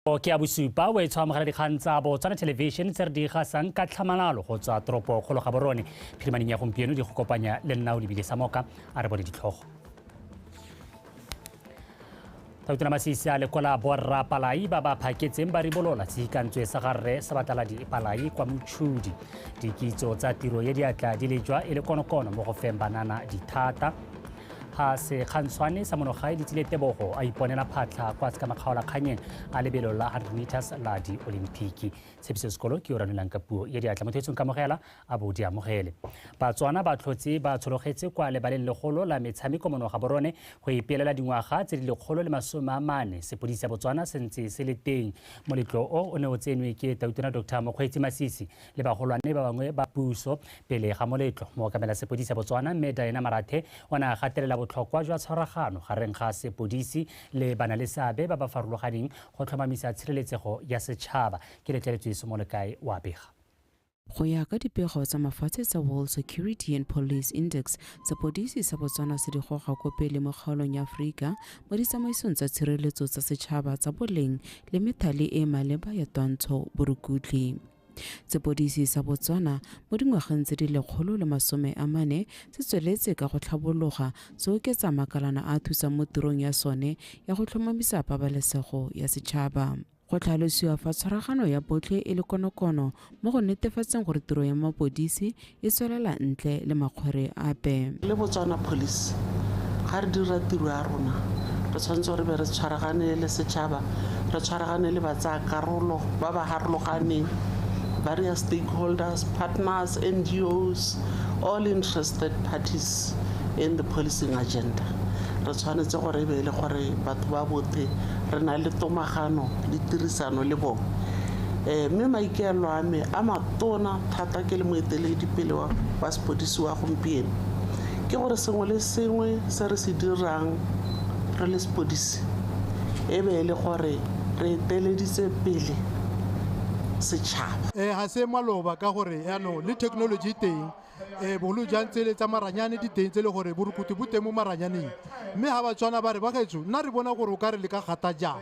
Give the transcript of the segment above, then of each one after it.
Ke a bosupa o e tshwamogela dikgang tsa Botswana Television tse re di gasang ka tlhamalalo go tswa toropo kgolo ga borone phirimaneng ya gompieno di go kopanya le nna o lebile sa moka a re bone ditlhogo. Tautona Masisi a lekola borra palai ba ba phaketseng ba ribolola tshikantswe sa garre sa bataladi palai kwa Motšhudi. Dikitso tsa tiro ya diatla di lejwa e le konokono mo go feng banana dithata. Ha se kgantshwane sa monogae di tsile tebogo a iponela phatlha kwa ska makgaola kganyeng a lebelo la 100 meters la di olimpiki. Tshepiso sekolo ke o ranolang ka puo ya diatla mo thetsong ka mogela a bo di amogele. Batswana ba tlhotse ba tshologetse kwa lebaleng legolo la metshameko mono ga borone go ipeelela dingwaga tse di lekgolo le 40. Sepodisi sa Botswana se ntse se le teng moletlo o ne o tsenwe ke Tautona Dr. Mokgweetsi Masisi le bagolwane ba bangwe ba puso pele ga moletlo. Mookamela sepodisi sa Botswana mme Diana Marathe o ne a gatelela botlhokwa jwa tshwaragano gareng ga sepodisi le bana le seabe ba ba farologaneng go tlhomamisa tshireletsego ya setšhaba. Ke letleletswe Somolekae wa bega. Go ya ka dipego tsa mafatshe tsa World Security and Police Index, sepodisi sa Botswana se di goga ko pele mo kgaolong ya Aforika mo ditsamaisong tsa tshireletso tsa setšhaba tsa boleng le methale e maleba ya twantsho borukutli. Sepodisi sa Botswana mo dingwageng tse di 140 se tsweletse ka go tlhabologa se oketsa makalana a thusang mo tirong ya sone ya go tlhomamisa pabalesego ya setšhaba. Go tlhalosiwa fa tshwaragano ya botlhe e le konokono mo go netefatseng gore tiro ya mapodisi e tswelela ntle le makgwere ape. Le Botswana Police ga re dira tiro ya rona re tshwanetse re be re tshwaragane le setšhaba, re tshwaragane le batsayakarolo ba ba harologaneng, various stakeholders, partners, NGOs, all interested parties in the policing agenda. Re tshwanetse gore be le gore batho ba bote re na le tomagano le tirisano le bona. Mme maikelo a me a matona thata ke le moeteledipele wa sepodisi wa gompieno ke gore sengwe le sengwe se re se dirang re le sepodisi e be le gore re eteleditse pele setšhaba. Ga se maloba ka gore yaanong le technology teng bogolo jang tsele tsa maranyane di teng tse le gore borukutu bo teng mo maranyaneng, mme ga batswana ba re bagetso nna re bona gore o ka re le ka gata jang.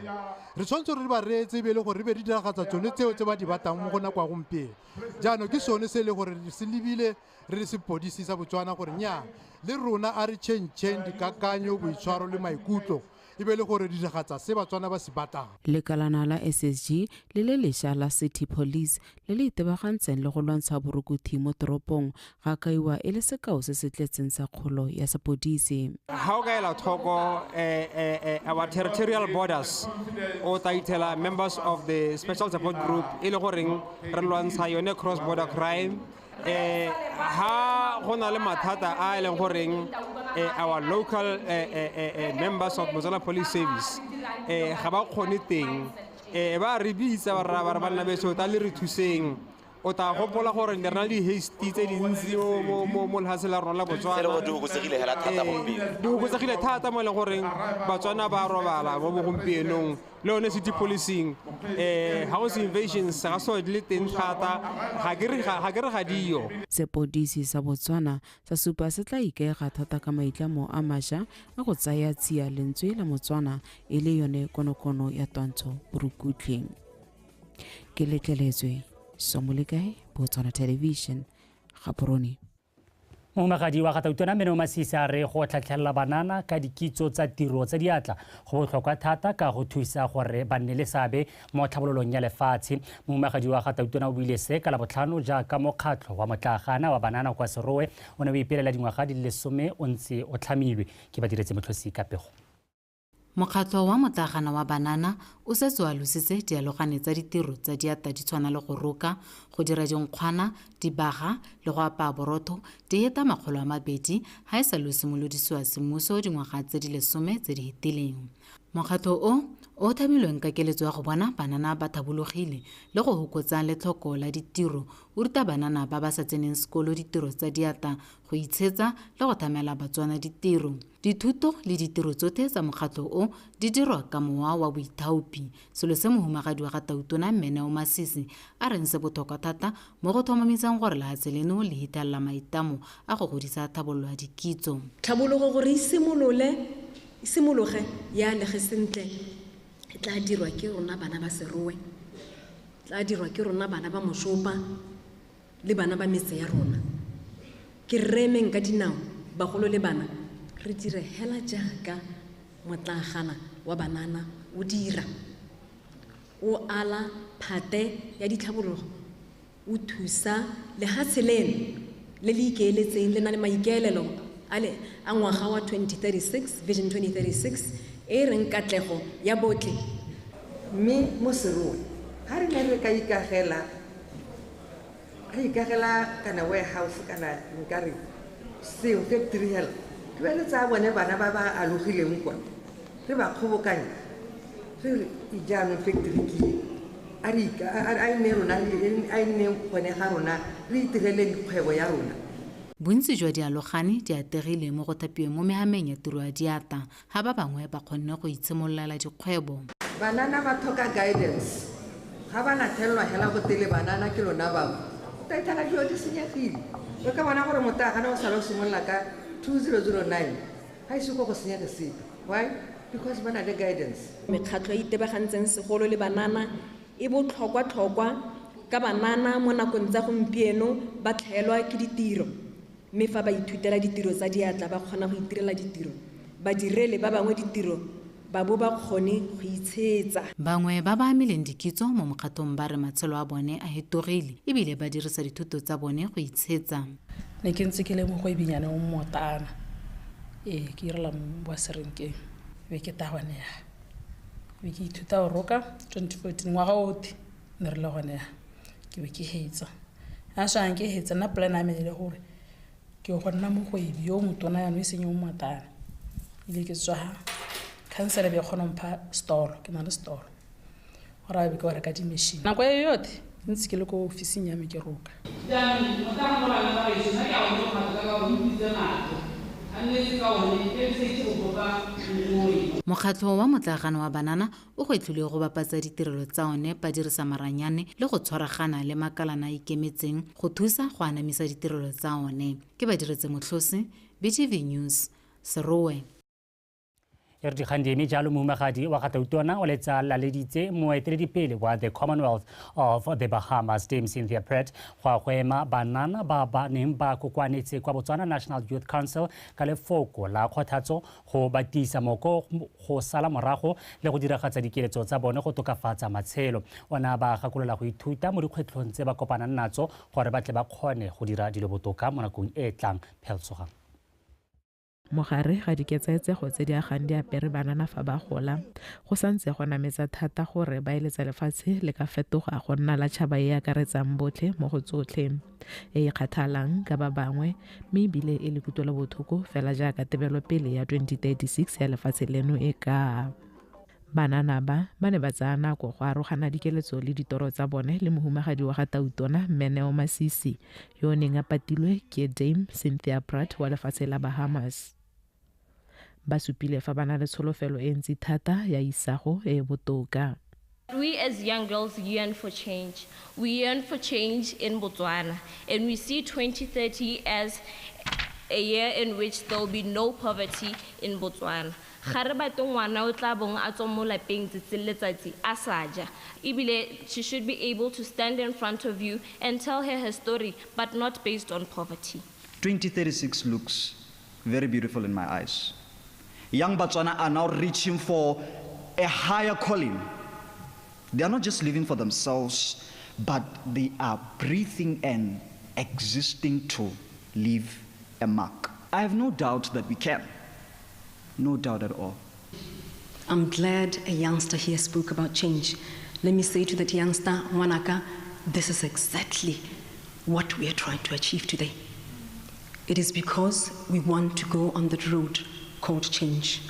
Re tshwanetse re ba reetse be le gore re be di diragatsa tsone tseo tse ba di batang mo go nako ya gompieno. Jaanong ke sone se le gore se lebile re le sepodisi sa Botswana gore nya le rona a re change dikakanyo, boitshwaro le maikutlo e be le gore di diragatsa se batswana ba se batang. Lekalana la SSG le le lešwa la City Police le le itebagantseng le go lwantsha borukuthi mo toropong ga kaiwa e le sekao se se tletseng sa kgolo ya sepodisi. Ga o ka ela tlhoko our territorial borders o taitela members of the special support group e le goreng re lwantsha yone cross border crime. Ha go na le mathata a e leng goreng our local members of Botswana Police Service ga ba kgone teng ba re bitsa ba re bana beso ta le re thuseng o ta gopola gore ne rena di hasty tse dintsi mo lehasela rona la Botswana di gotsegile thata mo le goreng Batswana ba robala mo bogompienong le one city policing house invasions ga so di le teng thata ga ke re ga dio. Sepodisi sa Botswana sa supa se tla ikega thata ka maitlamo a mašwa a go tsaya tsia lentswe la Motswana e le yone konokono ya twantsho borukutleng. Ke letleletswe Somolekae, Botswana Television, Gaborone. Momagadi wa Tautona Meno Masisi a re go tlhatlhelela banana ka dikitso tsa tiro tsa diatla go botlhokwa thata ka go thusa gore ba nne le seabe mo tlhabololong ya lefatshe. Momagadi wa Tautona o buile se ka la botlhano jaaka mokgatlho wa motlagana wa banana kwa Serowe o ne o ipeelela dingwaga di le 10 o ntse o tlhamilwe ke badiretse motlhosi ka pego. Mokgatlho wa motlagana wa banana o setse wa lositse dialogane tsa ditiro tsa diata di tshwana le go roka, go dira dinkgwana, dibaga le go apaya borotho di heta 200 ha e sa lo simolodisiwa semmuso dingwaga tse di 10 tse di hetileng. Mokgatlho o thamilweng ka keletso ya go bona banana ba thabologile le go hokotsa letlhoko la ditiro o ruta banana ba ba sa tseneng sekolo ditiro tsa diata go itshetsa le go thamela Batswana ditiro. Dithuto le ditiro tsotlhe tsa mokgatlho o di dirwa ka mowa wa boithaopi, selo se mohumagadi wa Tautona Meno Masisi a reng se botlhokwa thata mo go tlhomamisang gore lefatshe leno le hitalela maitamo a go godisa tlhabololo ya dikitso. Tlhabologo gore simologe ya lege sentle tla dirwa ke rona bana ba Serowe, tla dirwa ke rona bana ba Mošopa le bana ba metse ya rona. Ke remeng ka dinao bagolo le bana re dire hela jaaka Motlagana wa Banana o dira. O ala phate ya ditlhabologo o thusa le hatseleng le le ikeeletseng le na le maikaelelo ale a ngwaga wa 2036 Vision 2036 e reng katlego ya botle. Mme mo Serowe ha re ne re ka ikagela kana warehouse kana nkare seo factory hela ke be le tsa bone bana ba ba alogileng kwa re ba kgobokanya re re ijaanong factory ke a ine rona a ine gone ga rona re itirele dikgwebo ya rona. Bontsi jwa dialogane di ategile mo go thapiweng mo mehameng ya tiro ya diata ha ba bangwe ba kgonne go itshimololela dikgwebo. Banana ba tlhoka guidance ga ba lathelelwa hela go tele banana ke lona bangwe ta ithala dio di senyegile o ka bona gore Motlagana o sa lo simolola ka 2009 ha ise go senyega sepe. Why? Because bana le guidance. Mekgatlo e itebagantseng segolo le banana e botlhokwa ka banana mo nakong tsa gompieno ba tlhaelwa ke ditiro, mme fa ba ithutela ditiro tsa diatla ba kgona go itirela ditiro, ba direle ba bangwe ditiro ba bo ba kgone go itshetsa. Bangwe ba ba amileng dikitso mo mokgatong ba re matshelo a bone a hetogile ebile ba dirisa dithuto tsa bone go itshetsa. Ne ke ntse ke le mo go ibinyane mo Motana ke irela mo wa Serenkeng be ke tahwane ya be ke ithuta go roka 2014 ngwaga otlhe ne re le gone ya ke be ke hetsa a shang ke hetsa na plan a me le gore ke go nna mo go ibi yo motona ya no iseng mo Motana ile ke tswa cancel be khona mpha store ke na le store ora be ke wa ka di machine nako e yote ntse ke le ko office nya me ke roka Mokgatlo wa Motlagana wa Banana o gwetlhile go bapatsa ditirelo tsa one ba dirisa maranyane le go tshwaragana le makalana a ikemetseng go thusa go anamisa ditirelo tsa one. Ke ba diretse motlhosi BTV News Serowe. E re dikgang di eme jalo moumagadi wa Gatautona o letsa laleditse moeteledipele wa the Commonwealth of the Bahamas Dame Cynthia Pratt go ema banana ba ba neng ba kokwanetse kwa Botswana National Youth Council ka lefoko la kgothatso go batisa moko go sala morago le go diragatsa dikeletso tsa bone go tokafatsa matshelo. Ona ba gakolola go ithuta mo dikgwetlhong tse ba kopanang natso gore ba tle ba kgone go dira dilo botoka mo nakong e tlang. Pheltsogang mogare ga diketsaetsego tse di agang di apere banana fa ba gola go santse go nametsa thata gore ba eletsa lefatshe le ka fetoga go nna la tšhaba e akaretsang botlhe mo go tsotlhe e kgathalang ka ba bangwe mme ebile e le kutlwelo botlhoko fela jaaka tebelopele ya 2036 ya lefatshe leno e ka. Banana ba ne ba tsaya nako go arogana dikeletso le ditoro tsa bone le mohumagadi wa Gatautona Meneo Masisi yo neng a patilwe ke Dame Cynthia Pratt wa lefatshe la Bahamas. Ba supile fa bana le tsholofelo e ntsi thata ya isago e botoka. We as young girls yearn for change. We yearn for change in Botswana, and we see 2030 as a year in which there will be no poverty in Botswana. She should be able to stand in front of you and tell her story, but not based on poverty. 2036 looks very beautiful in my eyes. Young Botswana are now reaching for a higher calling. They are not just living for themselves, but they are breathing and existing to leave a mark. I have no doubt that we can. No doubt at all. I'm glad a youngster here spoke about change. Let me say to that youngster, Wanaka, this is exactly what we are trying to achieve today. It is because we want to go on that road called change.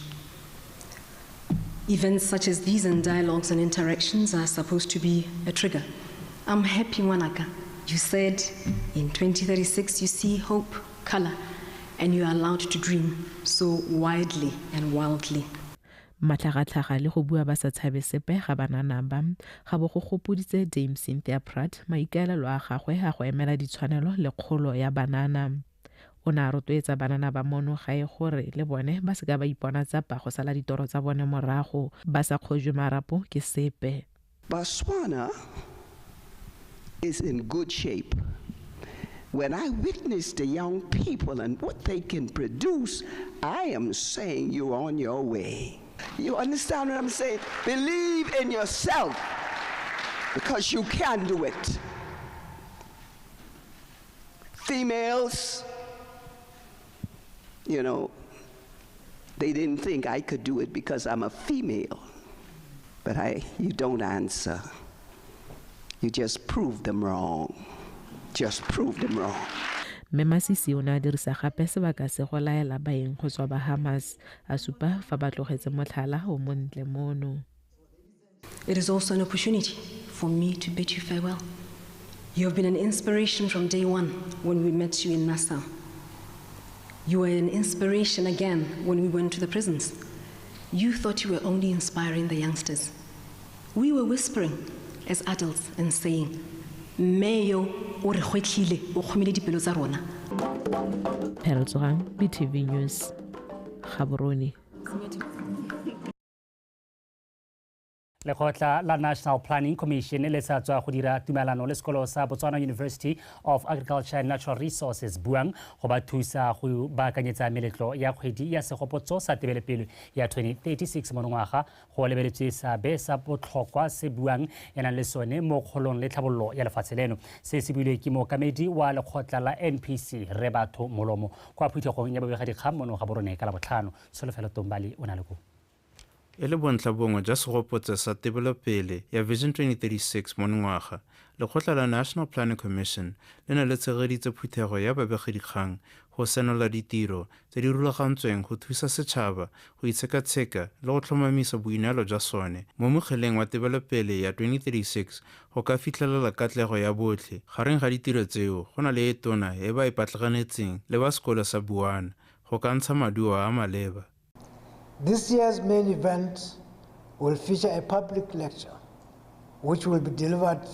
Events such as these and dialogues and interactions are supposed to be a trigger. I'm happy, Wanaka. You said in 2036 you see hope, color, and you are allowed to dream so widely and wildly. Matlhagatlhaga le go bua ba sa tshabe sepe ga banana ba ga bo go gopoditse Dame Cynthia Pratt maikaelelo a gagwe a go emela ditshwanelo le kgolo ya banana. o ne a rotloetsa banana ba mono gae gore le bone ba seka ba ipona tsa go sala ditoro tsa bone morago ba sa kgojwe marapo ke sepe. Botswana is in good shape. When I witness the young people and what they can produce, I am saying you're on your way. You understand what I'm saying? Believe in yourself because you can do it. Females, you know, they didn't think I could do it because I'm a female. But you don't answer. You just prove them wrong. Just prove them wrong. Mme Masisi o ne a dirisa gape sebaka se go laela baeng go tswa Bahamas a supa fa ba tlogetse motlhala o montle mono. It is also an opportunity for me to bid you farewell. You have been an inspiration from day one when we met you in Nassau. You were an inspiration again when we went to the prisons. You thought you were only inspiring the youngsters. We were whispering as adults and saying, Mayo o re khwetlile o khomile dipelo tsa rona. Perotsogang BTV News. Gaborone. Lekgotla la National Planning Commission le sa tswa go dira tumelano le sekolo sa Botswana University of Agriculture and Natural Resources buang go ba thusa go baakanyetsa meletlo ya kgwedi ya segopotso sa tebelepele ya 2036 monongwaga go lebeletswe seabe sa botlhokwa se buang ena le sone mo kgolong le tlhabololo ya lefatshe leno. Se se builwe ke mookamedi wa lekgotla la NPC Rebatho Molomo kwa phuthegong ya bobegadikgang mono ga borone ka la botlhano. Solofelo Tombali o na le go e le bontlhabongwe jwa segopotso sa tebelopele ya Vision 2036 monongwaga lekgotla la National Planning Commission le ne le tshegeditse phuthego ya babegedikgang go senola ditiro tse di rulagantsweng go thusa setšhaba go itshekatsheka le go tlhomamisa boineelo jwa sone mo mogeleng wa tebelopele ya 2036 go ka fitlhelela katlego ya botlhe gareng ga ditiro tseo go na le e tona e ba e patlaganetseng le ba sekolo sa Buana go ka ntsha maduo a maleba. This year's main event will feature a public lecture which will be delivered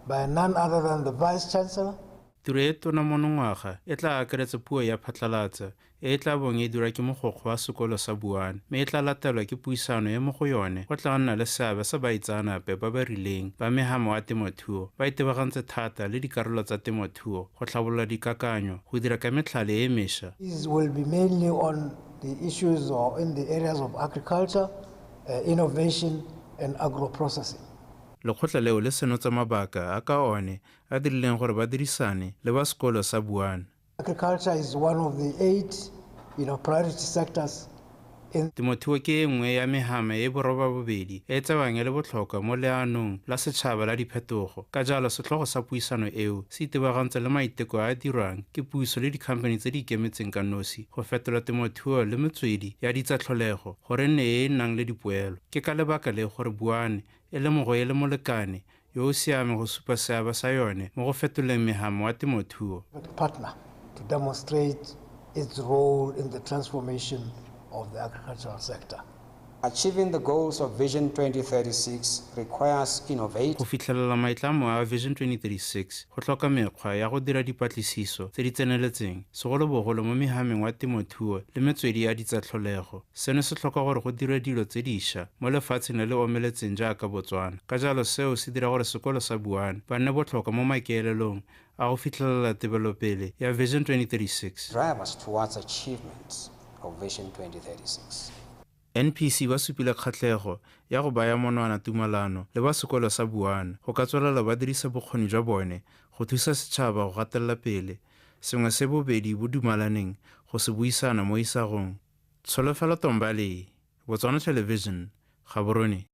by none other than the Vice Chancellor. Tiro e tona monongwaga e tla akaretsa puo ya phatlalatsa e tla bong e dira ke mogokgo wa sekolo sa Buana mme e tla latelwa ke puisano e mo go yone go tla nna le seabe sa baitsanape ba ba rileng ba mehamo wa temothuo ba itebagantse thata le dikarolo tsa temothuo go tlhabolola dikakanyo go dira ka metlhale e mešwa. These will be mainly on the issues or in the areas of agriculture, innovation and agro-processing. Lekgotla leo le senotsa mabaka a ka one a dirileng gore ba dirisane le ba sekolo sa Buana. Agriculture is one of the 8 priority sectors. Temothuo ke e nngwe ya mehame e boroba bobedi e tsewang e le botlhokwa mo leanong la setšhaba la diphetogo ka jalo setlhogo sa puisano eo se itebagantse le maiteko a dirwang ke puso le dikhamphane tse di ikemetseng ka nosi go fetola temothuo le metswedi ya ditsatlholego gore nne e nang le dipoelo ke ka lebaka le gore Buana e le mogo e le molekane yo o siame go supa seabe sa yone mo go fetoleng mehamo wa temothuo. Partner to demonstrate its role in the transformation of the agricultural sector. Achieving the goals of Vision 2036 requires innovation. Go fitlhelela maitlamo a Vision 2036 go tlhoka mekgwa ya go dira dipatlisiso tse di tseneletseng segolobogolo mo mehameng wa temothuo le metswedi ya ditsatlholego. Seno se tlhoka gore go dirwe dilo tse dišwa mo lefatsheng le le omeletseng jaaka Botswana. Ka jalo seo se dira gore sekolo sa Buana ba nne botlhokwa mo maikaelelong a go fitlhelela tebelopele ya Vision 2036. Drive us towards achievements of Vision 2036. NPC ba supile kgatlhego ya go baya monwana tumalano le ba sekolo sa Buana go ka tswelela ba dirisa bokgoni jwa bone go thusa setšhaba go gatelela pele sengwe se bobedi bo dumalaneng go se buisana mo isagong. Tsholofelo Tombali, Botswana Television, Gaborone.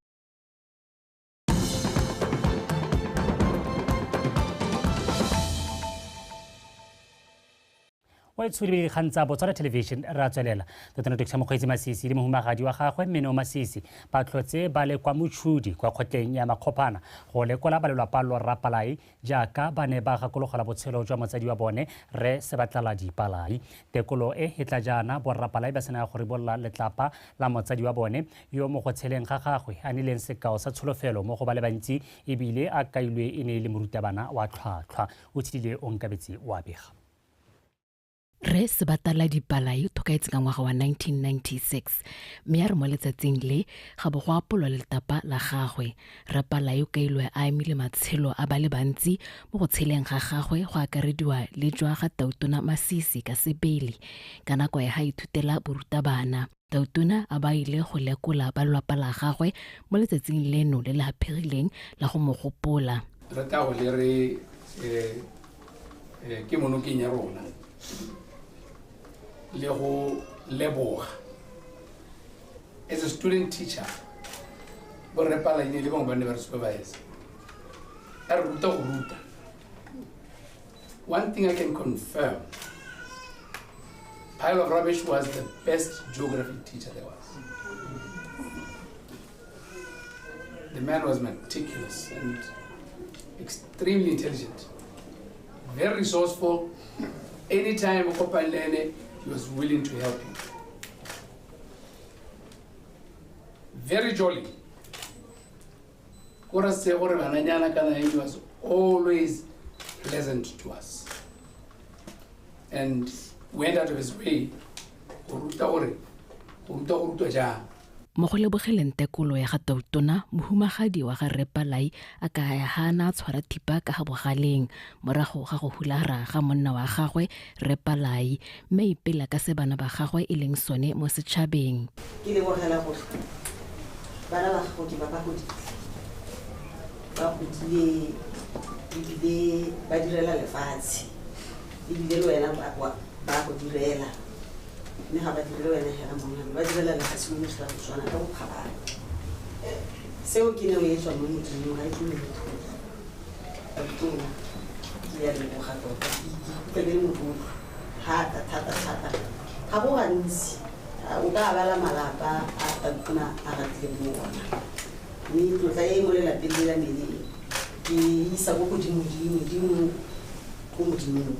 wa itshwedi dikgang tsa Botswana Television ra tswelela totona Dr. Mokgweetsi Masisi le mohumagadi wa gagwe Mmene Masisi ba tlhotse ba le kwa motšhudi kwa kgotleng ya Makgopana go lekola balelapa Lora Palai jaaka ba ne ba gakologola botshelo jwa motsadi wa bone Re Sebatlaladi Palai. Tekolo e tla jaana Borra Palai ba sena go ribolla letlapa la motsadi wa bone yo mo go tsheleng ga gagwe a nileng sekao sa tsholofelo mo go ba le bantsi ebile a kailwe e ne le morutabana wa tlhwatlhwa o tshidile Onkabetse wa bega. Re Sebataladi Palai o tlhokaetse ka ngwaga wa 1996 mme a re mo letsatsing le ga bo go apolwa letapa la gagwe. Re Palai o kailwe a emile matshelo a ba le bantsi mo go tsheleng ga gagwe go akarediwa le jwa ga Tautona Masisi ka sebele ka nako ya ga ithutela borutabana. Tautona a ba ile go lekola ba lelapa la gagwe mo letsatsing leno le le hapegileng la go mo gopola. Re ta go le re ke monokeng ya rona le go leboga as a student teacher bo re Palai le bangwe ba ne ba re supervise a re ruta go ruta. One thing I can confirm, Pile of Rubbish was the best geography teacher there was. The man was meticulous and extremely intelligent, very resourceful. Anytime he was willing to help you. Very jolly. He was always pleasant to us and went out of his way. Mo go lebogeleng tekolo ya ga Tautona, mohumagadi wa ga Re Palai a ka ya hana tshwara thipa ka ga bogaleng morago ga go hulara ga monna wa gagwe Re Palai mme ipela ka se bana ba gagwe e leng sone mo setšhabeng. Ke lebogela go bana ba go di ba go di ba direla lefatshe le wena ba go direla mme ga ba direla wena hela mongwe ba direla lefatshe mo motho go tswana ka bokgabane seo ke ne o etswa mo modimo ga ke le Tautona ke ya leboga tota ke le motlotlo thata ga bo gantsi o ka bala malapa a Tautona a ratile mo ona mme tlotla e mo lelapeng le la mele ke isa go godimo go modimo.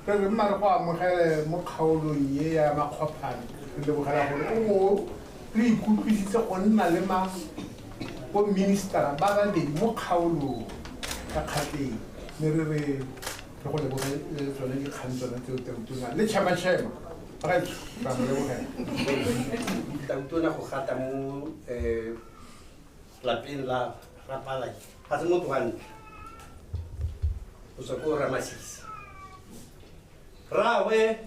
Re mare go amogele mo kgaolong ye ya makgwaphane re lebogela gore o re ikutlwisitse go nna le bo ministera ba babedi mo kgaolong ka kgatleng mme re go lebogela tsone dikgang tsona tseo Tautona le tšhema ba mo lebogela. Tautona go gata mo lapeng la Re Palai ga se motho wa ntle o tswa ko Ramasisi rawe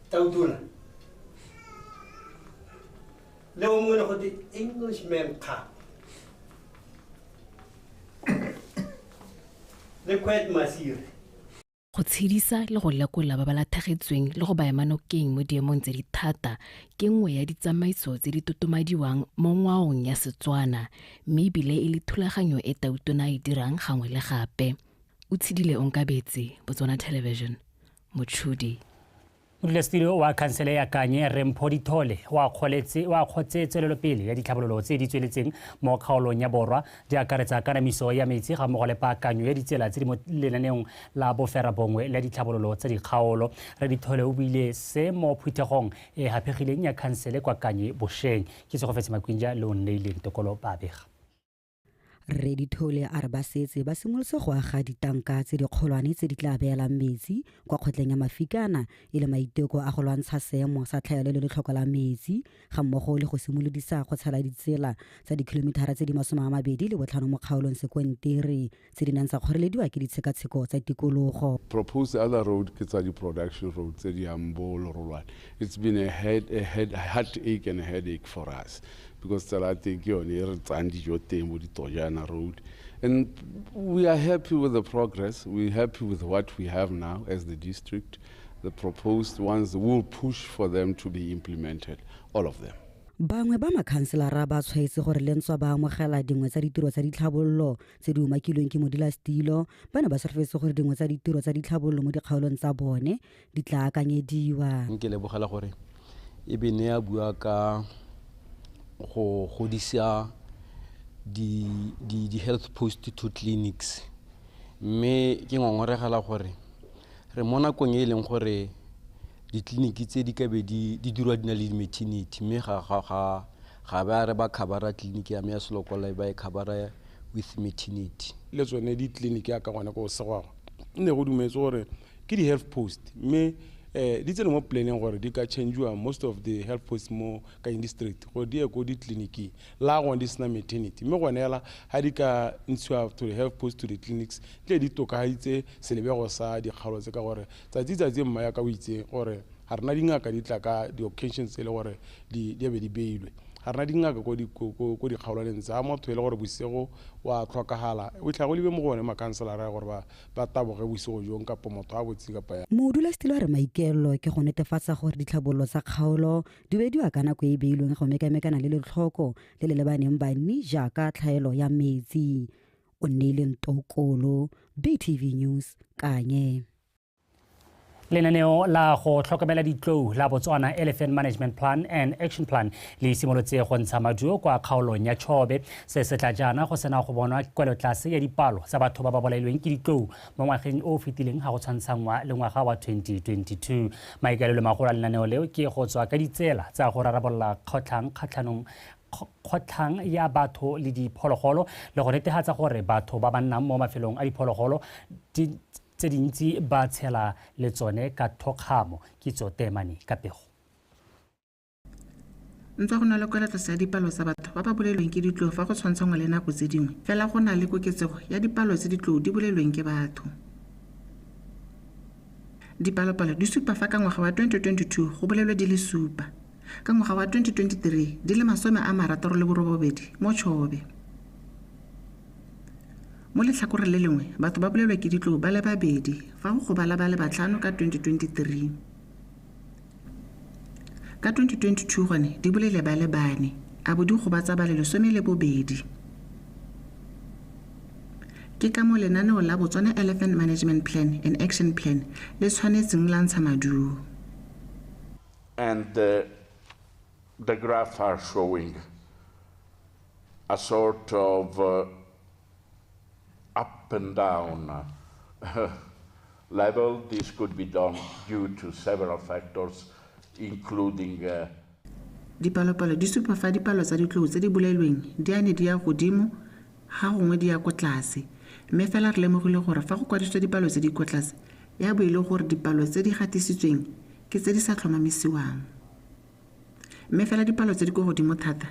Tautona le o mongwe go di Englishman ka le Kwet Masiri go tshedisa le go lekola ba ba lathagetsweng le go ba emanokeng mo diemong tse di thata ke nngwe ya ditsamaiso tse di totomadiwang mo ngwaong ya Setswana mme ebile e le thulaganyo e Tautona e dirang gangwe le gape. O tshedile Onkabetse, Botswana Television, Motšhudi. Modulasetulo wa khansele ya Kanye Rempho Dithole wa kgotse tswelelopele ya ditlhabololo tse di tsweletseng mo kgaolong ya Borwa di akaretsa kanamiso ya metsi ga mmogo le paakanyo ya ditsela tse di mo lenaneong la boferabongwe la ditlhabololo tsa dikgaolo. Re Dithole o buile se mo phuthegong e hapegileng ya khansele kwa Kanye Bosheng. Ke Segofetse Makwinja le o nneileng Tokolo Babega. Re Dithole a re ba setse ba simolotse go aga ditanka tse dikgolwane tse di tla beelang metsi kwa kgotleng ya Mafikana e le maiteko a go lwantsha seemo sa tlhaelo le letlhoko la metsi ga mmogo le go simolodisa go tshela ditsela tsa dikilomitara tse di 25 mo kgaolong Sekwentere tse di nang tsa kgorelediwa ke ditshekatsheko tsa tikologo. Proposed other road ke tsa di-production road tse di yang bo Lorolwane. It's been a heartache and a headache for us. Because Salate road. And we are happy with the progress. We're happy with what we have now as the district. The proposed ones will push for them to be implemented, all of them. Bangwe ba makhanselara ba tshwaetse gore lentswa ba amogela dingwe tsa ditiro tsa ditlhabololo tse di umakilweng ke modulasetilo ba ne ba solofetse gore dingwe tsa ditiro tsa ditlhabololo mo dikgaolong tsa bone di tla akanyediwa. Nke lebogela gore e be ne ya bua ka go godisa di health post to clinics mme ke ngongorela gore re mo nakong e leng gore ditleliniki tse di ka be di dirwa dina le maternity mme ga ba re ba khabara tleliniki ya me ya Selokola ba e khabara with maternity le tsone ditleliniki ya ka gona go segwa ne go dumetse gore ke di health post mme di tsene mo planning gore di ka change-wa most of the health posts mo ka district go di ye ko ditleliniki la go di sena maternity mme gone ela ga di ka ntshiwa to the health post to the clinics tle di tokafaditse selebego sa dikgalo tse ka gore tsatsi mma ya ka o itse gore ga rena dingaka di tla ka di-occasions tse e le gore di be di beilwe ga rena dingaka ko dikgaolwaneng tsa motho e le gore bosigo wa tlhokagala o tlhago lebe mo gone makhanselara ya gore ba taboge bosigo jong kapa motho a botse kapa ya modulasetilo a re maikaelelo ke go netefatsa gore ditlhabololo tsa kgaolo di bediwa ka nako e e beilweng go mekamekana le letlhoko le le lebaneng banni jaaka tlhaelo ya metsi. O nneile Ntokolo, BTV News, Kanye. Lenaneo la go tlhokomela ditlou la Botswana Elephant Management Plan and Action Plan le simolotse go ntsha maduo kwa kgaolong ya Chobe se se tla jana go sena go bonwa kwelotlase ya dipalo tsa batho ba ba bolailweng ke ditlou mo ngwageng o fetileng ga go tshwantshangwa le ngwaga wa 2022. Maikaelelo magolo a lenaneo leo ke go tswa ka ditsela tsa go rarabolola kgotlhang ya batho le diphologolo le go netefatsa gore batho ba ba nnang mo mafelong a diphologolo tse dintsi ba tshela le tsone ka thokgamo kitso Temane ka pego. Ntse go na le kwelotlase ya dipalo tsa batho ba ba bolelweng ke ditlou fa go tshwantshangwa le nako tse dingwe fela go na le koketsego ya dipalo tse ditlou di bolelweng ke batho. Dipalopalo di supa fa ka ngwaga wa 2022 go bolelwe di le supa, ka ngwaga wa 2023 di le 68 mo Chobe. Mo letlhakore le lengwe batho ba bolelwa ke ditlou ba le babedi fa go gobala ba le batlhano ka 2023. Ka 2022 gone di bolele ba le bane a bo di gobatsa ba le 12. Ke ka mo lenaneo la Botswana Elephant Management Plan and Action Plan le tshwanetseng la ntsha maduo. And the graphs are showing a sort of up and down level. This could be done due to several factors, including dipalopalo di supa fa dipalo tsa ditlou tse di bolelweng di ane di ya godimo ga gongwe di ya ko tlase mme fela re lemogile gore fa go kwadisitswe dipalo tse di ko tlase ya bo e le gore dipalo tse di gatisitsweng ke tse di sa tlhomamisiwang mme fela dipalo tse di ko godimo thata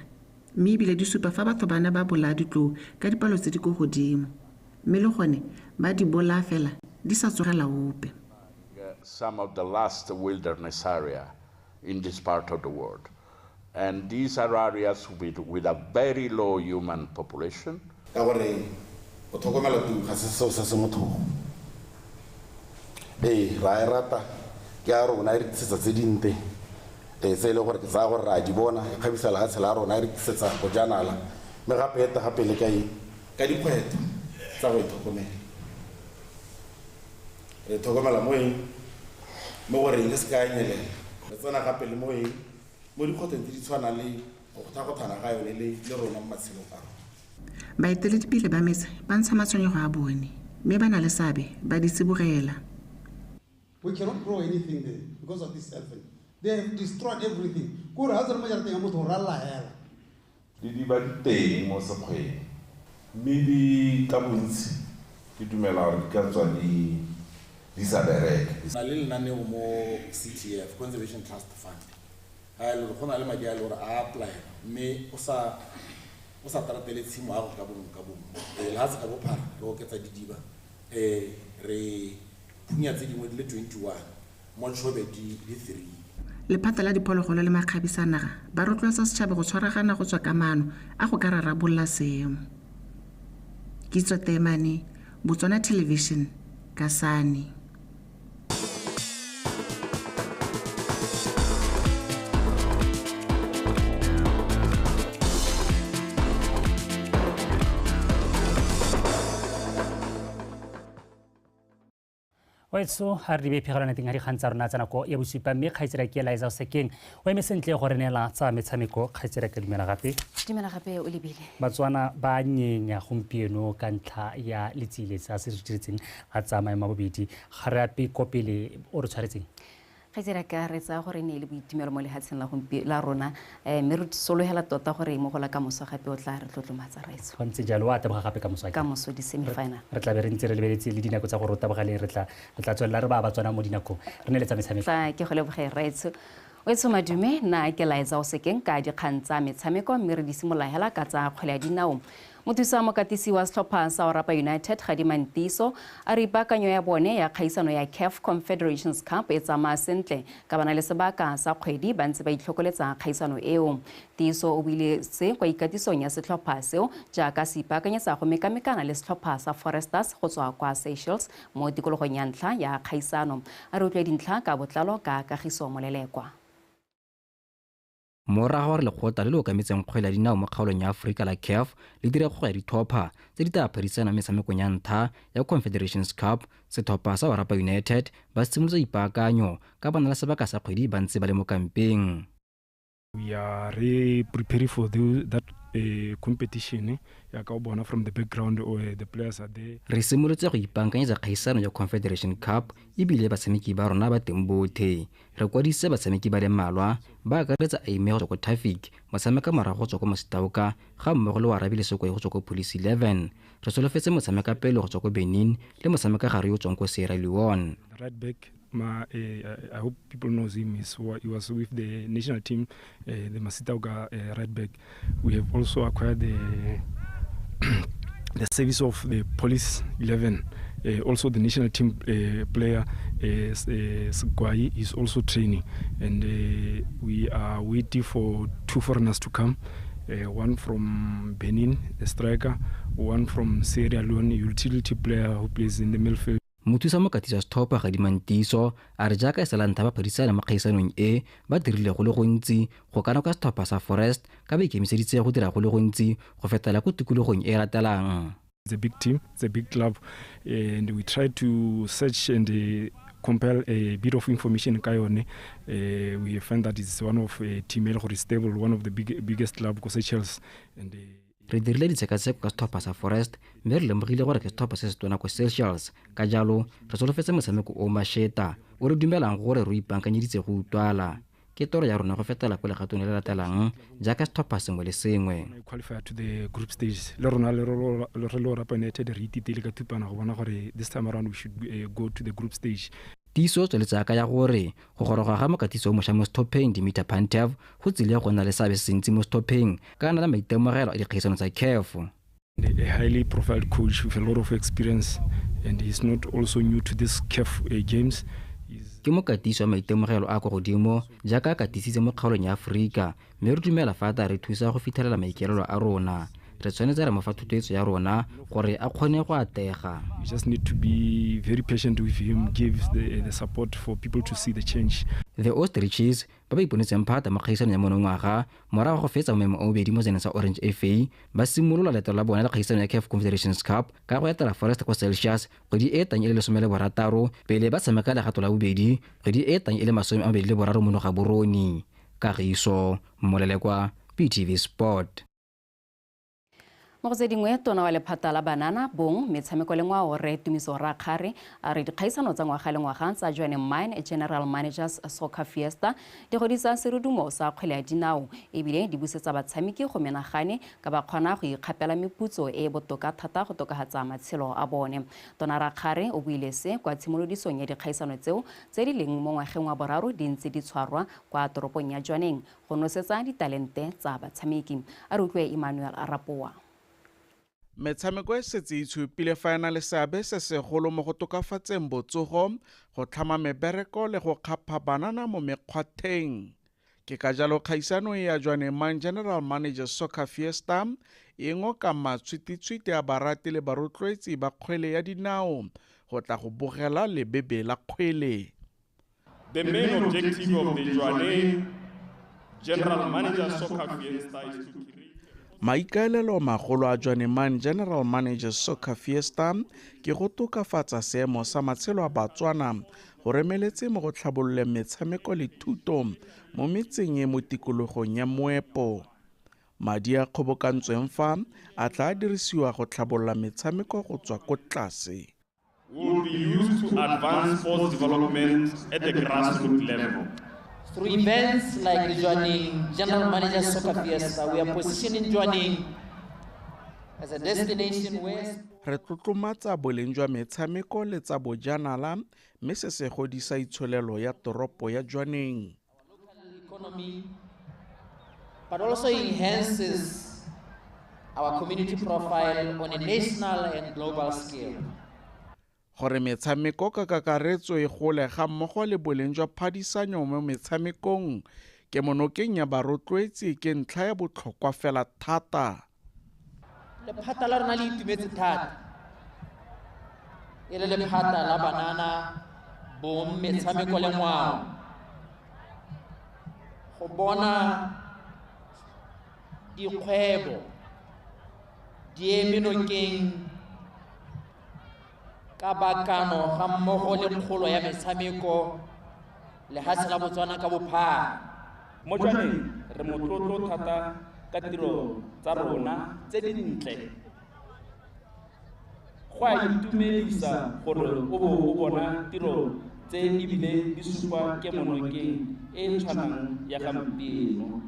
mme ebile di supa fa batho bana ba bolaya ditlou ka dipalo tse di ko godimo mme le gone ba di bolaya fela di sa tsogela ope. Some of the last wilderness area in this part of the world. And these are areas with a very low human population. Baeteledipele ba metse ba ntsha matshwenyego a bone mme ba na le seabe ba di tsibogela. We cannot grow anything there because of this elephant. They have destroyed everything. Kuri hazard majar tenga motho ralla hela. Di ba teng mo sekgweng. Mme di ka bontsi di dumela gore di ka tswa di sa bereke. Na le lenaneo mo CTF, Conservation Trust Fund. A le go na le madi a le gore a apply mme o sa taratele tshimo a go ka bongwe. Le ha se ka bophara le go ketsa didiba re punya tse dingwe di le 21 mo Chobe di 3. Lephata la diphologolo le makgabisanaga ba rotloetsa setšhaba go tshwaragana go tswa ka maano a go ka rarabolola seemo. Kitso Temane, Botswana Television, Kasane. Oetso ha re be phegelana teng ha di kgantsa rona tsa nako ya bosupa mme kgaitsera ke la Liza Sekeng o eme sentle go re neela tsa metshameko kgaitsera ka dumela gape o lebile Batswana ba nyenya gompieno ka ntlha ya letsile tsa se re diretseng ga tsamaya mabobedi ga re ape kopele o re tshwaretseng ga tsela ka re tsa gore ne le boitumelo mo lehatsheng la rona mme re sologela tota gore mo go la ka moso gape o tla re tlotlomatsa raitso go ntse jalo wa taboga gape ka moso di semifinal re tla be re ntse re lebeletse le dinako tsa go tabogaleng re tla tswelela re ba tswana mo dinakong re ne le tsa metshameko tla ke go leboge raitso o etso madume na ke laetsa o sekeng ka dikgang tsa metshameko mme re di simolola hela ka tsa kgwele ya dinao mothusa mokatisi wa setlhopha sa Orapa United Khadima Ntiso a re ipaakanyo ya bone ya kgaisano ya CAF Confederations Cup e tsamaya sentle ka bana le sebaka sa kgwedi ba ntse ba itlhokoletsa kgaisano eo. Tiso o buile se kwa ikatisong ya setlhopha seo jaaka se ipaakanyetsa go mekamekana le setlhopha sa Foresters go tswa kwa Seychelles mo tikologong ya ntlha ya kgaisano. A re utlwe dintlha ka botlalo ka Kagiso Molelekwa. Morago re lekgotla le le okametseng kgwele ya dinao mo kgaolong ya Aforika la CAF le dire go ya dithopa tse di tla phadisana metshamekong ya ntlha ya Confederations Cup. Setlhopha sa Orapa United ba simolotse ipaakanyo ka bana le sebaka sa kgwedi ba ntse ba le mo kampeng. We are preparing for that competition ya ka bona from the background or the players are there. Re simolotse go ipaakanyetsa kgaisano ya Confederation Cup ebile batshameki ba rona ba teng botlhe. Re kwadise batshameki ba le mmalwa ba akaretsa Aime go tswa ko Traffic, motshameka morago go tswa ko Mositauka ga mmogo le wa Rabile Sokwe go tswa ko Police 11. Re solofetse motshameka pele go tswa ko Benin le motshameka gare yo tswang ko Sierra Leone. Right back I hope people knows him. He was with the national team, the Masitauga right back. We have also acquired the service of the Police 11. Also the national team player Sgwai is also training, and we are waiting for 2 foreigners to come. One from Benin, a striker, one from Sierra Leone, a utility player who plays in the midfield. Mothusa mokatisi wa setlhopha Khadima Ntiso a re jaaka e sala ntha ba phadisana mo kgaisanong e ba dirile go le gontsi go kana ka setlhopha sa Forest ka ba ikemiseditse go dira go le gontsi go fetela ko tikologong e ratelang. It's a big team, it's a big club, and we try to search and compile a bit of information ka yone. We find that it's one of a team who is stable, one of the biggest club ko Seychelles, and re dirile ditshekatsheko ka setlhopha sa Forest mme re lemogile gore ke setlhopha se se tona ko Seychelles. Ka jalo re solofetse motshameko o masheta o re dumelang gore re ipaakanyeditse go utwala. Ke toro ya rona go fetela ko legatong le latelang jaaka setlhopha sengwe le sengwe. Qualify to the group stage. Le rona le Orapa United re ititile ka thupana go bona gore this time around we should go to the group stage. Tiso tsweletsa ka ya gore go goroga ga mokatiso mo mo stopping Dimitar Pantev go tsile go nna le sabe sentsi mo stopping ka na la maitemogelo a dikgaisano tsa CAF. A highly profiled coach with a lot of experience, and he's not also new to this CAF games. Ke mokatiso wa maitemogelo a go godimo jaaka katisitse mo kgaolong ya Aforika mme re dumela fa ta re thusa go fitlhelela maikelelo a rona. Re tshwanetse re mo fa thutetso ya rona gore a kgone go atega. We just need to be very patient with him, give the support for people to see the change. The Ostriches ba ba iponetseng phata mo kgaisano ya monongwaga morago go fetsa maemo a bobedi mo seneng sa Orange FA ba simolola leeto la bona la kgaisano ya CAF Confederations Cup ka go etela Forest ko Celsius kgwedi e tang e le 16 pele ba tshameka legato la bobedi kgwedi e tang e le 23 mo ga boroni. Kagiso Molelekwa, PTV Sport. Mo go tse dingwe tona wa lephata la banana bong metshameko le ngwao re Tumiso Rakgare a re dikgaisano tsa ngwaga le ngwaga tsa Joanne Mine General Managers Soccer Fiesta di godisa serudumo sa kgwele ya dinao ebile di busetsa batshameki go menagane ka ba kgona go ikgapela meputso e botoka thata go tokagatsa matshelo a bone. Tona Rakgare o buile se kwa tshimolodisong ya dikgaisano tseo tse di leng mo ngwageng wa boraro di ntse di tshwarwa kwa toropong ya Joaneng go nosetsa ditalente tsa batshameki. A re utlwe Emmanuel Arapoa. Metshameko e setse e tshupile fa ena le seabe se segolo mo go tokafatseng botsogo, go tlhama mebereko le go kgapha banana mo mekgwatheng. Ke ka jalo kgaisano ya Joanne Mine General Managers Soccer Fiesta e ngoka matshwititshwiti a barati le barotloetsi ba kgwele ya dinao go tla go bogela lebebe la kgwele. The main objective of the Joanne General Managers Soccer Fiesta is to create Maikaelelo magolo a Joanne Mine General Managers Soccer Fiesta ke go tokafatsa seemo sa matshelo a Batswana go remeletse mo go tlhabolola metshameko le thuto mo metseng e mo tikologong ya Moepo. Madi a kgobokantsweng fa a tla dirisiwa go tlhabolola metshameko go tswa ko tlase. We'll could be used to advance sports development at the grassroots level. Through events like Jwaneng General Manager Soccer Fiesta, we are positioning Jwaneng as a destination where re tlotlomatsa boleng jwa metshameko le tsa bojanala mme se se godisa itsholelo ya toropo ya Jwaneng. economy, but also enhances our community profile on a national and global scale. Gore metshameko ka kakaretso e gole ga mmogo le boleng jwa phadisanyo mo metshamekong ke monokeng ya barotloetsi ke ntlha ya botlhokwa fela thata. Lephata la rona le itumetse thata e le lephata la banana bong metshameko le ngwao go bona dikgwebo di eme nokeng ka bakano ga mmogo le kgolo ya metshameko le lefatshe la Botswana ka bophara. Mo Jwaneng re motlotlo thata ka tiro tsa rona tse dintle. Go a itumedisa gore o bo o bona tiro tse ebile di supa ke monokeng e tshwanang ya gampieno.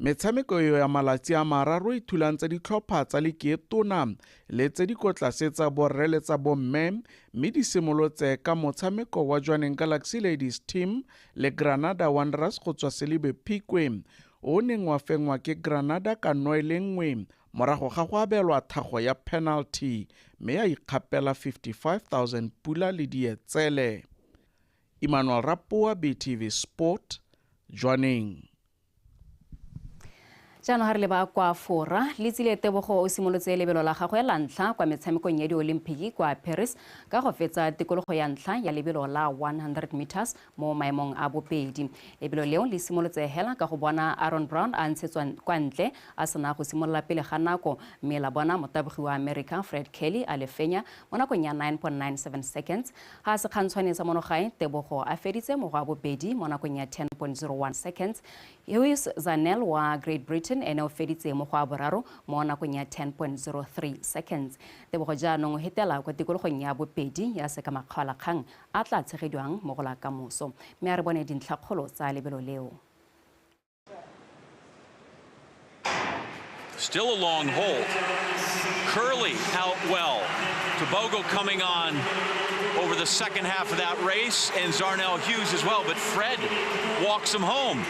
Metshameko yo ya malatsi a mararo e thulantse ditlhopha tsa leketona le tse di kotlase tsa borre le tsa bomme mme di simolotse ka motshameko wa Jwaneng Galaxy Ladies Team le Granada Wanderers go tswa Selibe Phikwe o neng wa fengwa ke Granada ka 1-1 morago ga go abelwa thago ya penalty mme ya ikgapela 55,000 pula le dietsele. Emmanuel Rapoa, BTV Sport, Jwaneng. jaanong ga re leba kwa fora le tsile tebogo o simolotse lebelo la gagwe la ntlha kwa metshamekong ya di-Olimpiki kwa Paris ka go fetsa tikologo ya ntlha ya lebelo la 100 meters mo maemong a bobedi. Lebelo leo le simolotse hela ka go bona Aaron Brown a ntshetswa kwa ntle a sena go simolola pele ga nako mme la bona motabogi wa America Fred Kelly a le fenya mo nakong ya 9.97 seconds ga se kgantshwane sa monogae tebogo a feditse mo go a bobedi mo nakong ya 10.01 seconds. Lewis Zanel wa Great Britain ene o feditse mo go a boraro mo nakong ya 10.03 seconds. Tebogo jaanong o hetela kwa tikologong ya bobedi ya sekamakgwalakgang a tla tshegediwang mo go la kamoso mme a re bone dintlhakgolo tsa lebelo leo. Still a long hold. Curley out well. Tobogo coming on over the second half of that race, and Zarnell Hughes as well, but Fred walks him home.